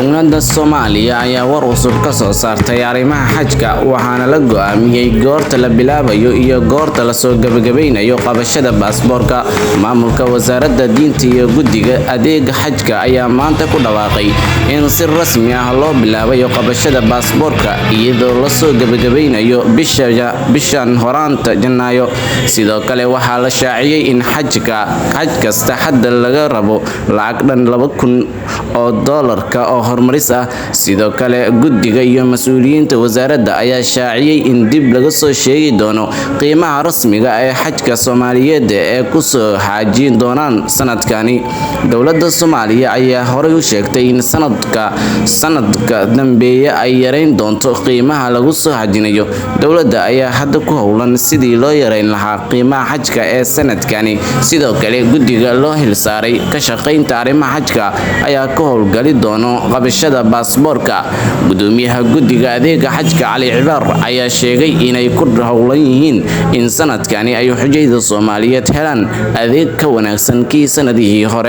dowladda Soomaaliya ayaa war cusub ka soo saartay arrimaha xajka waxaana la go'aamiyay goorta la bilaabayo iyo goorta la soo gabagabeynayo qabashada baasaboorka. Maamulka wasaaradda diinta iyo guddiga adeega xajka ayaa maanta ku dhawaaqay in si rasmi ah loo bilaabayo qabashada baasaboorka iyadoo la soo gabagabeynayo bishan horaanta Janaayo. Sidoo kale waxaa la shaaciyay in xaj kasta hadda laga rabo lacag dhan $2,000 oo hormaris ah. Sidoo kale guddiga iyo mas'uuliyiinta wasaaradda ayaa shaaciyay in dib laga soo sheegi doono qiimaha rasmiga ah ee xajka Soomaaliyeed ee ku soo xaajin doonaan sanadkani. Dowladda Soomaaliya ayaa horey u sheegtay in sanadka dambeeya ay yareyn doonto qiimaha lagu soo xajinayo. Dowladda ayaa hadda ku howlan sidii loo yareyn lahaa qiimaha xajka ee sanadkani. Sidoo kale guddiga loo xilsaaray ka shaqeynta arrimaha xajka ayaa ka howlgali doona qabashada baasaboorka. Gudoomiyaha guddiga adeega xajka Cali Cibaar ayaa sheegay inay ku howlan yihiin in sanadkani ay xujayda Soomaaliyeed helaan adeeg ka wanaagsan kii sanadihii hore.